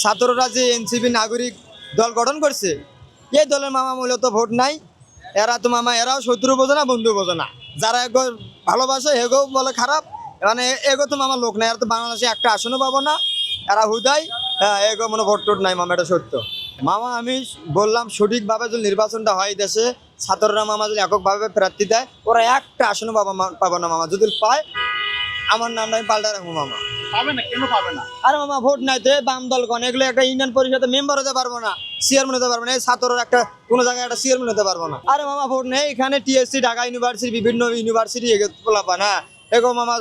ছাত্ররা যে এনসিপি নাগরিক দল গঠন করছে, এই দলের মামা মূলত ভোট নাই। এরা তো মামা, এরাও শত্রু বোঝে না, বন্ধু বোঝে না। যারা এগো ভালোবাসে এগো বলে খারাপ, মানে এগো তো মামা লোক নাই। এরা তো বাংলাদেশে একটা আসনও পাবো না, এরা হুদাই। হ্যাঁ, এগো মানে ভোট টোট নাই মামা, এটা সত্য। মামা আমি বললাম সঠিকভাবে যদি নির্বাচনটা হয় দেশে, ছাত্ররা মামা যদি এককভাবে প্রার্থী দেয়, ওরা একটা আসনও পাবো না মামা। যদি পায় আমার নামটা আমি পাল্টা রাখবো মামা। পাবে না, কেন পাবে না? আরে মামা ভোট নাই তো, বাম দলগণ এগুলো একটা ইউনিয়ন পরিষদে মেম্বার হতে পারবো না, চেয়ারম্যান হতে পারবো না। এই ছাত্ররা একটা কোনো জায়গায় একটা চেয়ারম্যান হতে পারবো না। আরে মামা ভোট নেই এখানে, টিএসসি ঢাকা ইউনিভার্সিটি বিভিন্ন ইউনিভার্সিটি পোলাপা না এগো মামা।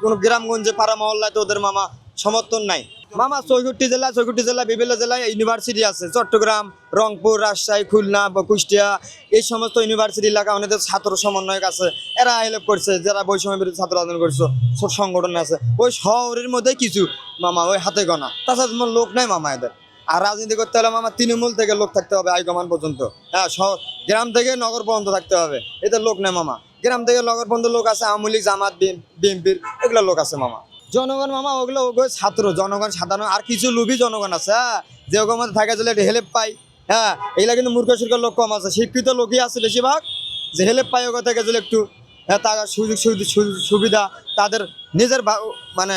কোনো গ্রামগঞ্জে পাড়া মহল্লায় তো ওদের মামা সমর্থন নাই মামা। 64 জেলা বিভিন্ন জেলায় ইউনিভার্সিটি আছে। চট্টগ্রাম, রংপুর, রাজশাহী, খুলনা, কুষ্টিয়া, এই সমস্ত ইউনিভার্সিটি এলাকা অনেক ছাত্র সমন্বয়ক আছে। এরা হেল্প করছে, যারা বৈষম্য বিরোধী ছাত্র আন্দোলন করছে, সব সংগঠন আছে। ওই শহরের মধ্যে কিছু মামা, ওই হাতে গোনা, তাছাড়া তোমার লোক নাই মামা এদের। আর রাজনীতি করতে হলে মামা তৃণমূল থেকে লোক থাকতে হবে হাইকমান্ড পর্যন্ত। হ্যাঁ, গ্রাম থেকে নগর পর্যন্ত থাকতে হবে। এদের লোক নেই মামা। গ্রাম থেকে নগর পর্যন্ত লোক আছে, আওয়ামী লীগ, জামাত, বিএনপির এগুলো লোক আছে মামা। জনগণ মামা ওগুলো ছাত্র জনগণ সাধারণ, আর কিছু লোভী জনগণ আছে। হ্যাঁ, যে ওগুলোর মধ্যে থাকে চলে একটু হেল্প পাই। হ্যাঁ, এগুলা কিন্তু মূর্খ সুর্খ লোক কম আছে, শিক্ষিত লোকই আছে বেশিরভাগ, যে হেল্প পাই ওগো থেকে চলে একটু। হ্যাঁ, তার সুবিধা তাদের নিজের মানে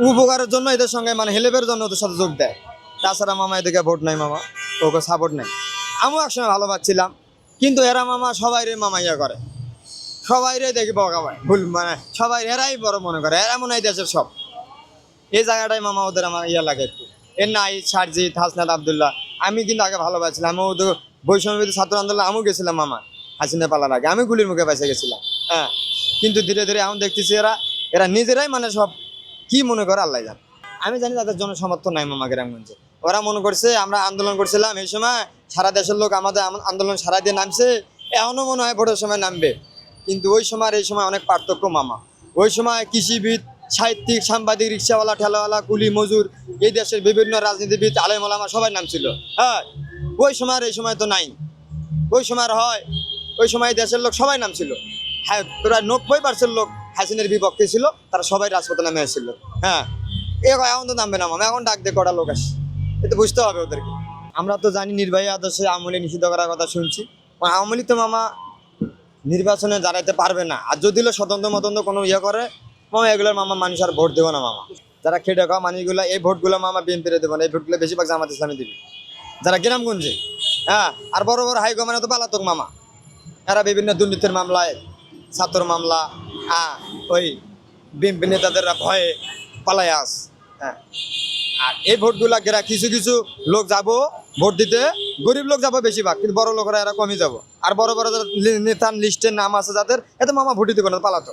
উপকারের জন্য এদের সঙ্গে মানে হেল্পের জন্য ওদের সাথে যোগ দেয়। তাছাড়া মামা এদিকে ভোট নাই মামা, ওকে সাপোর্ট নেই। আমিও একসময় ভালো পাচ্ছিলাম, কিন্তু এরা মামা সবাই রে মামা ইয়া করে, সবাই রে দেখি বকা পায় ভুল, মানে সবাই এরাই বড় মনে করে, এরা মনে হয় দেশের সব। এই জায়গাটাই মামা ওদের আমার ইয়া লাগে একটু। এর নাই সারজিৎ, হাসনাত আবদুল্লাহ, আমি কিন্তু আগে ভালো পাচ্ছিলাম। আমি ওদের বৈষম্য বিরোধী ছাত্র আন্দোলন আমিও গেছিলাম মামা, হাসিনা পালার আগে আমি গুলির মুখে পাইসে গেছিলাম। হ্যাঁ, কিন্তু ধীরে ধীরে এখন দেখতেছি এরা এরা নিজেরাই মানে সব কি মনে করে আল্লাহ জানে। আমি জানি তাদের জনসমর্থন নাই মামা গ্রামগঞ্জে। ওরা মনে করছে আমরা আন্দোলন করছিলাম এই সময়, সারা দেশের লোক আমাদের আন্দোলন সারা দিয়ে নামছে, এখনও মনে হয় ভোটের সময় নামবে। কিন্তু ওই সময় আর এই সময় অনেক পার্থক্য মামা। ওই সময় কৃষিবিদ, সাহিত্যিক, সাংবাদিক, রিক্সাওয়ালা, ঠেলাওয়ালা, কুলি মজুর, এই দেশের বিভিন্ন রাজনীতিবিদ, আলেম ওলামা সবাই নামছিল। হ্যাঁ, ওই সময় আর এই সময় তো নাই। ওই সময় হয়, ওই সময় দেশের লোক সবাই নামছিল। হ্যাঁ, প্রায় 90% লোক হাসিনের বিপক্ষে ছিল, তারা সবাই রাজপথে নামে এসেছিল। হ্যাঁ, এখন তো নামবে না মামা, এখন ডাক দিয়ে কটা লোক আসে, এতে বুঝতে হবে ওদেরকে। আমরা তো জানি নির্বাহী আদর্শে আওয়ামী লীগ নিষিদ্ধ করার কথা শুনছি। আওয়ামী লীগ তো মামা নির্বাচনে দাঁড়াইতে পারবে না। আর যদি স্বতন্ত্র মতন্ত্র কোনো ইয়ে করে মামা, এগুলোর মামা মানুষ আর ভোট দেবো না মামা। যারা খেটে খাওয়া মানুষগুলো, এই ভোটগুলো মামা বিএনপিরে দেবো না, এই ভোটগুলো বেশিরভাগ জামাত ইসলামী দিবি, যারা গ্রামগঞ্জে। হ্যাঁ, আর বড় বড় হাইকমান্ডে তো পালাতক মামা, এরা বিভিন্ন দুর্নীতির মামলায়, ছাত্র মামলা, হ্যাঁ, ওই বিএনপি নেতাদের ভয়ে পালাই আস। হ্যাঁ, আর এই ভোটগুলা কিছু কিছু লোক যাবো ভোট দিতে, গরিব লোক যাবো বেশিরভাগ, কিন্তু বড় লোকেরা এরা কমই যাবো। আর বড় বড় যারা নেতার লিস্টের নাম আছে যাদের, এতে মামা ভোট দিতে পারে পালাতো।